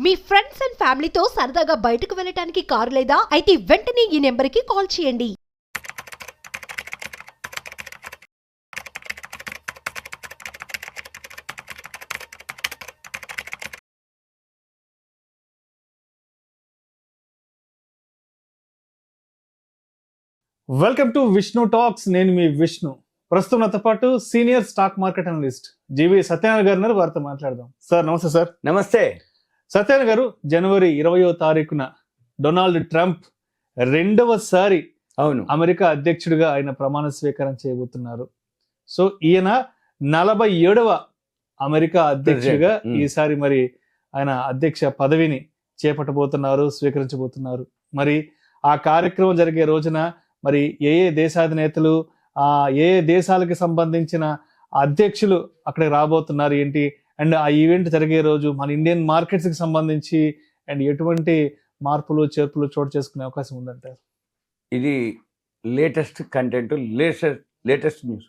Me friends and ఫ్యామిలీతో సరదాగా బయటకు వెళ్ళటానికి కారు లేదా అయితే వెంటనే ఈ నెంబర్కి కాల్ చేయండి. Welcome to Vishnu talks. నేను మీ విష్ణు. ప్రస్తుతం నాతో పాటు సీనియర్ స్టాక్ మార్కెట్ అనలిస్ట్ జీవి సత్యనారాయణ గారు ఉన్నారు. వారితో మాట్లాడదాం. సార్ నమస్తే. సార్ నమస్తే. సత్యనారాయణ గారు, జనవరి 20వ తారీఖున డొనాల్డ్ ట్రంప్ రెండవసారి అమెరికా అధ్యక్షుడిగా ఆయన ప్రమాణ స్వీకారం చేయబోతున్నారు. సో ఈయన 47వ అమెరికా అధ్యక్షుడిగా ఈసారి మరి ఆయన అధ్యక్ష పదవిని చేపట్టబోతున్నారు, స్వీకరించబోతున్నారు. మరి ఆ కార్యక్రమం జరిగే రోజున మరి ఏ దేశాధినేతలు, ఏ దేశాలకు సంబంధించిన అధ్యక్షులు అక్కడికి రాబోతున్నారు ఏంటి, అండ్ ఆ ఈవెంట్ జరిగే రోజు మన ఇండియన్ మార్కెట్స్ కి సంబంధించి అండ్ ఎటువంటి మార్పులు చేర్పులు చోటు చేసుకునే అవకాశం ఉందంటారు? ఇది లేటెస్ట్ కంటెంట్, లేటెస్ట్ న్యూస్.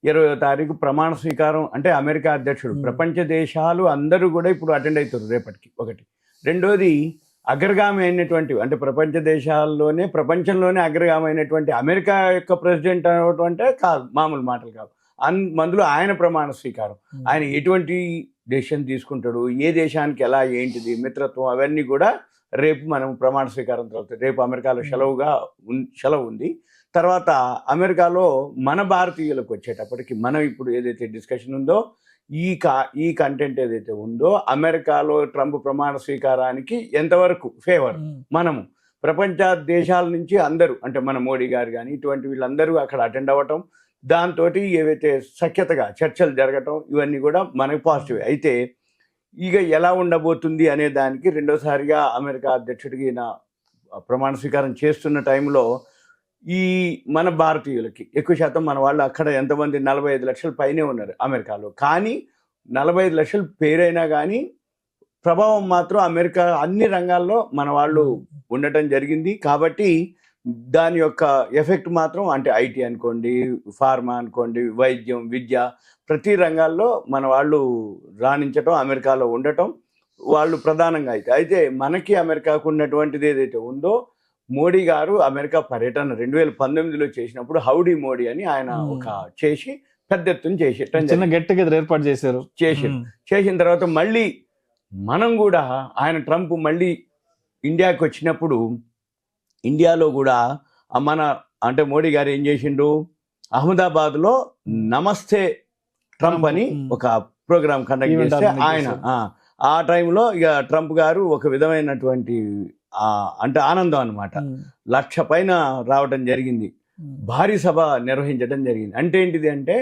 20వ తారీఖు ప్రమాణ స్వీకారం అంటే అమెరికా అధ్యక్షుడు. ప్రపంచ దేశాలు అందరూ కూడా ఇప్పుడు అటెండ్ అవుతారు రేపటికి. ఒకటి. రెండోది, అగ్రగామి అయినటువంటి అంటే ప్రపంచ దేశాల్లోనే ప్రపంచంలోనే అగ్రగామి అయినటువంటి అమెరికా యొక్క ప్రెసిడెంట్ అనేటువంటి కాదు, మామూలు మాటలు కాదు. అందులో ఆయన ప్రమాణ స్వీకారం, ఆయన ఎటువంటి డెసిషన్ తీసుకుంటాడు, ఏ దేశానికి ఎలా, ఏంటిది మిత్రత్వం, అవన్నీ కూడా రేపు మనం ప్రమాణ స్వీకారం తర్వాత రేపు అమెరికాలో సెలవు ఉంది. తర్వాత అమెరికాలో మన భారతీయులకు వచ్చేటప్పటికి మనం ఇప్పుడు ఏదైతే డిస్కషన్ ఉందో ఈ కంటెంట్ ఏదైతే ఉందో అమెరికాలో ట్రంప్ ప్రమాణ స్వీకారానికి ఎంతవరకు ఫేవర్, మనము ప్రపంచ దేశాల నుంచి అందరూ అంటే మన మోడీ గారు కానీ ఇటువంటి వీళ్ళందరూ అక్కడ అటెండ్ అవ్వటం, దాంతో ఏవైతే సఖ్యతగా చర్చలు జరగటం, ఇవన్నీ కూడా మనకు పాజిటివ్. అయితే ఇక ఎలా ఉండబోతుంది అనే దానికి రెండోసారిగా అమెరికా అధ్యక్షుడికి నా ప్రమాణ స్వీకారం చేస్తున్న టైంలో ఈ మన భారతీయులకి ఎక్కువ శాతం మన వాళ్ళు అక్కడ ఎంతమంది 45 లక్షల పైనే ఉన్నారు అమెరికాలో. కానీ 45 లక్షల పేరైనా కానీ ప్రభావం మాత్రం అమెరికా అన్ని రంగాల్లో మన వాళ్ళు ఉండటం జరిగింది. కాబట్టి దాని యొక్క ఎఫెక్ట్ మాత్రం అంటే ఐటీ అనుకోండి, ఫార్మా అనుకోండి, వైద్యం, విద్య, ప్రతి రంగాల్లో మన వాళ్ళు రాణించటం, అమెరికాలో ఉండటం వాళ్ళు ప్రధానంగా అయితే మనకి అమెరికాకు ఉన్నటువంటిది ఏదైతే ఉందో, మోడీ గారు అమెరికా పర్యటన 2019లో చేసినప్పుడు హౌడీ మోడీ అని ఆయన ఒక చేసి పెద్ద ఎత్తున ఏర్పాటు చేసిన తర్వాత మళ్ళీ మనం కూడా ఆయన ట్రంప్ మళ్ళీ ఇండియాకి వచ్చినప్పుడు ఇండియాలో కూడా మన అంటే మోడీ గారు ఏం చేసిండు, అహ్మదాబాద్లో నమస్తే ట్రంప్ అని ఒక ప్రోగ్రాం కండక్ట్ చేస్తే ఆయన ఆ టైంలో ఇక ట్రంప్ గారు ఒక విధమైనటువంటి అంటే ఆనందం అనమాట, 1,00,000 పైన రావడం జరిగింది. భారీ సభ నిర్వహించడం జరిగింది. అంటే ఏంటిది అంటే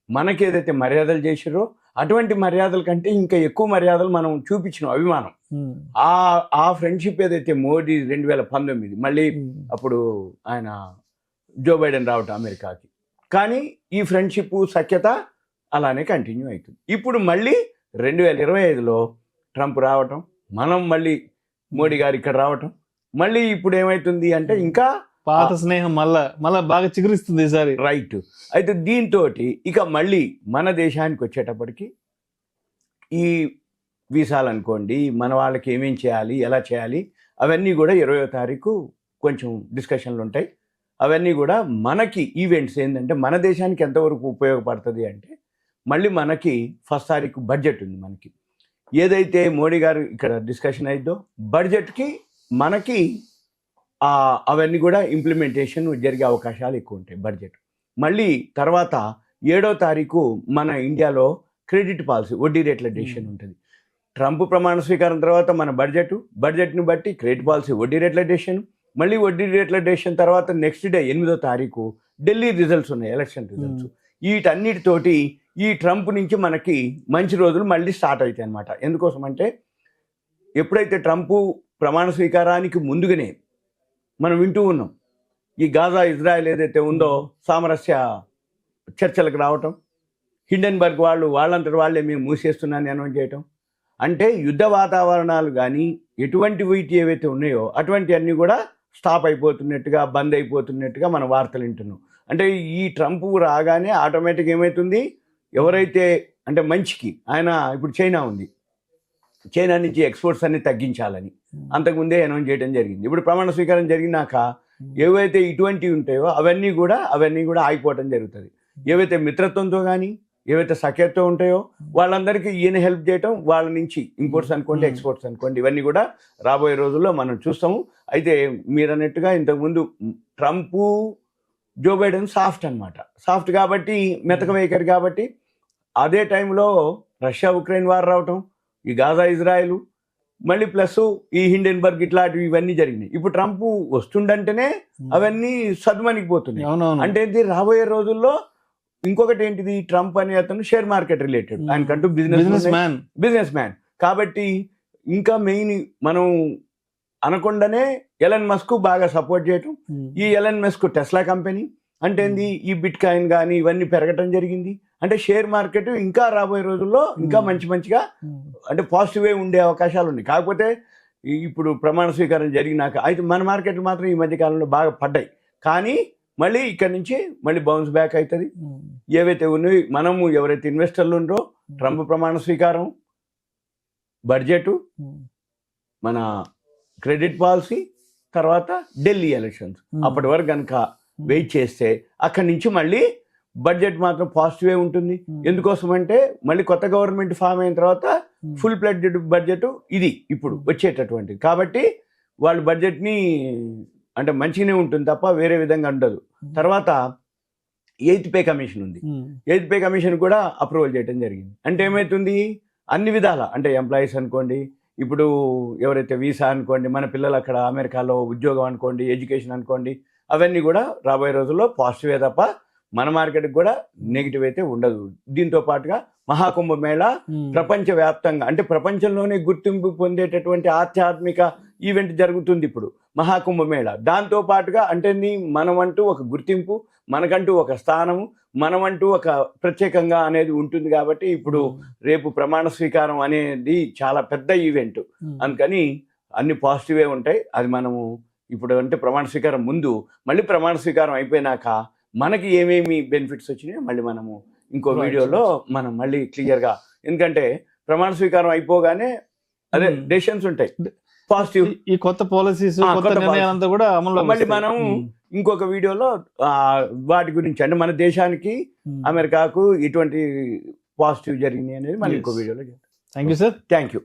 మనకి ఏదైతే మర్యాదలు చేసిరో అటువంటి మర్యాదల కంటే ఇంకా ఎక్కువ మర్యాదలు మనం చూపించిన అభిమానం, ఆ ఫ్రెండ్షిప్ ఏదైతే మోడీ 2019 మళ్ళీ అప్పుడు ఆయన జో బైడెన్ రావటం అమెరికాకి, కానీ ఈ ఫ్రెండ్షిప్ సఖ్యత అలానే కంటిన్యూ అవుతుంది. ఇప్పుడు మళ్ళీ 2025లో ట్రంప్ రావటం, మనం మళ్ళీ మోడీ గారు ఇక్కడ రావటం, మళ్ళీ ఇప్పుడు ఏమైతుంది అంటే ఇంకా పాత స్నేహం మళ్ళా బాగా చిగురిస్తుంది ఈసారి. రైట్. అయితే దీంతో ఇక మళ్ళీ మన దేశానికి వచ్చేటప్పటికి ఈ వీసాలు అనుకోండి, మన వాళ్ళకి ఏమేం చేయాలి, ఎలా చేయాలి, అవన్నీ కూడా 20వ తారీఖు కొంచెం డిస్కషన్లు ఉంటాయి. అవన్నీ కూడా మనకి ఈవెంట్స్ ఏంటంటే మన దేశానికి ఎంతవరకు ఉపయోగపడుతుంది అంటే, మళ్ళీ మనకి 1వ తారీఖు బడ్జెట్ ఉంది. మనకి ఏదైతే మోడీ గారు ఇక్కడ డిస్కషన్ అయిద్దో బడ్జెట్కి మనకి అవన్నీ కూడా ఇంప్లిమెంటేషన్ జరిగే అవకాశాలు ఎక్కువ ఉంటాయి. బడ్జెట్ మళ్ళీ తర్వాత 7వ తారీఖు మన ఇండియాలో క్రెడిట్ పాలసీ, వడ్డీ రేట్ల డెసిషన్ ఉంటుంది. ట్రంప్ ప్రమాణ స్వీకారం తర్వాత మన బడ్జెట్ని బట్టి క్రెడిట్ పాలసీ, వడ్డీ రేట్ల డెసిషన్, మళ్ళీ వడ్డీ రేట్ల డెసిషన్ తర్వాత నెక్స్ట్ డే 8వ తారీఖు ఢిల్లీ రిజల్ట్స్ ఉన్నాయి, ఎలక్షన్ రిజల్ట్స్. వీటన్నిటితోటి ఈ ట్రంప్ నుంచి మనకి మంచి రోజులు మళ్ళీ స్టార్ట్ అవుతాయి అన్నమాట. ఎందుకోసం అంటే ఎప్పుడైతే ట్రంప్ ప్రమాణ స్వీకారానికి ముందుగానే మనం వింటూ ఉన్నాం, ఈ గాజా ఇజ్రాయెల్ ఏదైతే ఉందో సామరస్య చర్చలకు రావటం, హిండెన్బర్గ్ వాళ్ళంతటి వాళ్ళే మేము మూసేస్తున్నాను అనౌన్స్ చేయటం, అంటే యుద్ధ వాతావరణాలు కానీ ఎటువంటి వీటి ఏవైతే ఉన్నాయో అటువంటి అన్నీ కూడా స్టాప్ అయిపోతున్నట్టుగా, బంద్ అయిపోతున్నట్టుగా మన వార్తలు వింటున్నాం. అంటే ఈ ట్రంప్ రాగానే ఆటోమేటిక్ ఏమవుతుంది, ఎవరైతే అంటే మంచికి ఆయన ఇప్పుడు చైనా ఉంది, చైనా నుంచి ఎక్స్పోర్ట్స్ అన్ని తగ్గించాలని అంతకుముందే అనౌన్స్ చేయడం జరిగింది. ఇప్పుడు ప్రమాణ స్వీకారం జరిగినాక ఏవైతే ఇటువంటివి ఉంటాయో అవన్నీ కూడా ఆగిపోవడం జరుగుతుంది. ఏవైతే మిత్రత్వంతో కానీ ఏవైతే సఖ్యతతో ఉంటాయో వాళ్ళందరికీ ఈయన హెల్ప్ చేయటం, వాళ్ళ నుంచి ఇంపోర్ట్స్ అనుకోండి ఎక్స్పోర్ట్స్ అనుకోండి ఇవన్నీ కూడా రాబోయే రోజుల్లో మనం చూస్తాము. అయితే మీరు అన్నట్టుగా ఇంతకుముందు ట్రంప్ జో బైడెన్ సాఫ్ట్ అనమాట, సాఫ్ట్ కాబట్టి మెతక వైఖరి కాబట్టి అదే టైంలో రష్యా ఉక్రెయిన్ వార్ రావటం, ఈ గాజా ఇజ్రాయెల్, మళ్ళీ ప్లస్ ఈ హిండెన్బర్గ్ ఇట్లాంటివి ఇవన్నీ జరిగినాయి. ఇప్పుడు ట్రంప్ వస్తుండంటేనే అవన్నీ సద్మనిగిపోతున్నాయి. అంటే ఇది రాబోయే రోజుల్లో ఇంకొకటి ఏంటిది, ట్రంప్ అనే అతను షేర్ మార్కెట్ రిలేటెడ్, ఆయనకంటూ బిజినెస్ మ్యాన్ కాబట్టి ఇంకా మెయిన్ మనం అనకుండానే ఎలన్ మస్క్ బాగా సపోర్ట్ చేయటం. ఈ ఎలన్ మస్క్ టెస్లా కంపెనీ అంటే ఏంది, ఈ బిట్ కాయిన్ కానీ ఇవన్నీ పెరగటం జరిగింది. అంటే షేర్ మార్కెట్ ఇంకా రాబోయే రోజుల్లో ఇంకా మంచిగా అంటే పాజిటివ్ ఉండే అవకాశాలు ఉన్నాయి. కాకపోతే ఇప్పుడు ప్రమాణ స్వీకారం జరిగినాక అయితే మన మార్కెట్లు మాత్రం ఈ మధ్య కాలంలో బాగా పడ్డాయి. కానీ మళ్ళీ ఇక్కడ నుంచి మళ్ళీ బౌన్స్ బ్యాక్ అవుతుంది. ఏవైతే ఉన్నాయి మనము ఎవరైతే ఇన్వెస్టర్లు ఉన్నారో ట్రంప్ ప్రమాణ స్వీకారం, బడ్జెట్, మన క్రెడిట్ పాలసీ, తర్వాత ఢిల్లీ ఎలక్షన్స్ అప్పటి వరకు కనుక వెయిట్ చేస్తే అక్కడి నుంచి మళ్ళీ బడ్జెట్ మాత్రం పాజిటివే ఉంటుంది. ఎందుకోసం అంటే మళ్ళీ కొత్త గవర్నమెంట్ ఫామ్ అయిన తర్వాత ఫుల్ ప్లెడ్జెడ్ బడ్జెట్ ఇది ఇప్పుడు వచ్చేటటువంటిది కాబట్టి వాళ్ళు బడ్జెట్ని అంటే మంచిగానే ఉంటుంది తప్ప వేరే విధంగా ఉండదు. తర్వాత 8th పే కమిషన్ ఉంది. 8th పే కమిషన్ కూడా అప్రూవల్ చేయడం జరిగింది. అంటే ఏమవుతుంది, అన్ని విధాల అంటే ఎంప్లాయీస్ అనుకోండి, ఇప్పుడు ఎవరైతే వీసా అనుకోండి, మన పిల్లలు అక్కడ అమెరికాలో ఉద్యోగం అనుకోండి, ఎడ్యుకేషన్ అనుకోండి, అవన్నీ కూడా రాబోయే రోజుల్లో పాజిటివే తప్ప మన మార్కెట్కి కూడా నెగిటివ్ అయితే ఉండదు. దీంతో పాటుగా మహాకుంభమేళ ప్రపంచవ్యాప్తంగా అంటే ప్రపంచంలోనే గుర్తింపు పొందేటటువంటి ఆధ్యాత్మిక ఈవెంట్ జరుగుతుంది ఇప్పుడు మహాకుంభమేళ. దాంతో పాటుగా అంటే మనమంటూ ఒక గుర్తింపు, మనకంటూ ఒక స్థానము, మనమంటూ ఒక ప్రత్యేకంగా అనేది ఉంటుంది. కాబట్టి ఇప్పుడు రేపు ప్రమాణ స్వీకారం అనేది చాలా పెద్ద ఈవెంట్, అందుకని అన్ని పాజిటివే ఉంటాయి. అది మనము ఇప్పుడు అంటే ప్రమాణ స్వీకారం ముందు మళ్ళీ ప్రమాణ స్వీకారం అయిపోయినాక మనకి ఏమేమి బెనిఫిట్స్ వచ్చినాయో మళ్ళీ మనము ఇంకో వీడియోలో మనం మళ్ళీ క్లియర్గా, ఎందుకంటే ప్రమాణ స్వీకారం అయిపోగానే అదే డెసిషన్స్ ఉంటాయి పాజిటివ్, ఈ కొత్త పాలసీస్ కూడా అమలు మళ్ళీ మనం ఇంకొక వీడియోలో వాటి గురించి అంటే మన దేశానికి అమెరికాకు ఇటువంటి పాజిటివ్ జరిగినాయి అనేది మళ్ళీ ఇంకో వీడియోలో. Thank you sir. Thank you.